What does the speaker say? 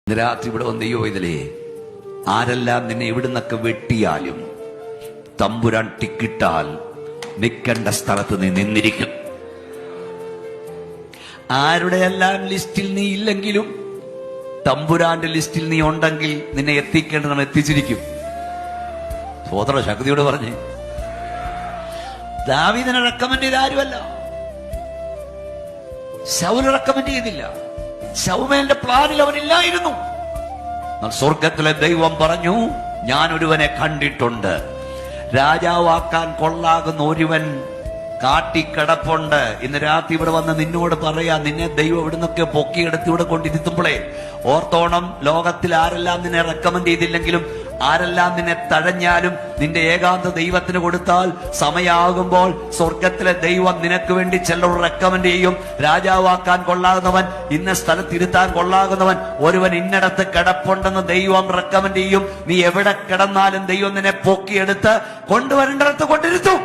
ഇന്ന് രാത്രി ഇവിടെ വന്ന് ദൈവ ഇതിലേ ആരെല്ലാം നിന്നെ ഇവിടുന്നൊക്കെ വെട്ടിയാലും തമ്പുരാൻ ടിക്കിട്ടാൽ നിൽക്കേണ്ട സ്ഥലത്ത് നീ നിന്നിരിക്കും. ആരുടെയെല്ലാം ലിസ്റ്റിൽ നീ ഇല്ലെങ്കിലും തമ്പുരാന്റെ ലിസ്റ്റിൽ നീ ഉണ്ടെങ്കിൽ നിന്നെ എത്തിക്കേണ്ടതാണ് എത്തിച്ചിരിക്കും. സോദര ശക്തിയോട് പറഞ്ഞ് ദാവീദിനെ റെക്കമെൻഡ് ചെയ്ത ആരുമല്ല, ശൗല് റെക്കമെൻഡ് ചെയ്തില്ല. ശൗമേലിന്റെ പ്ലാനിൽ അവനില്ലായിരുന്നു. സ്വർഗത്തിലെ ദൈവം പറഞ്ഞു, ഞാൻ ഒരുവനെ കണ്ടിട്ടുണ്ട്, രാജാവാക്കാൻ കൊള്ളാകുന്ന ഒരുവൻ കാട്ടിക്കിടപ്പുണ്ട്. ഇന്ന് രാത്രി ഇവിടെ വന്ന് നിന്നോട് പറയാ, നിന്നെ ദൈവം ഇവിടുന്നൊക്കെ പൊക്കിയെടുത്ത് ഇവിടെ കൊണ്ടിരുത്തുമ്പോഴേ ഓർത്തോണം, ലോകത്തിൽ ആരെല്ലാം നിന്നെ റെക്കമെൻഡ് ചെയ്തില്ലെങ്കിലും ആരെല്ലാം നിന്നെ തഴഞ്ഞാലും നിന്റെ ഏകാന്ത ദൈവത്തിന് കൊടുത്താൽ സമയമാകുമ്പോൾ സ്വർഗത്തിലെ ദൈവം നിനക്ക് വേണ്ടി ചിലർ റെക്കമെൻഡ് ചെയ്യും. രാജാവാക്കാൻ കൊള്ളാകുന്നവൻ, ഇന്ന സ്ഥലത്തിരുത്താൻ കൊള്ളാകുന്നവൻ ഒരുവൻ ഇന്നടത്ത് കിടപ്പുണ്ടെന്ന് ദൈവം റെക്കമെൻഡ് ചെയ്യും. നീ എവിടെ കിടന്നാലും ദൈവം നിന്നെ പൊക്കിയെടുത്ത് കൊണ്ടുവരേണ്ടടുത്ത് കൊണ്ടിരുത്തും.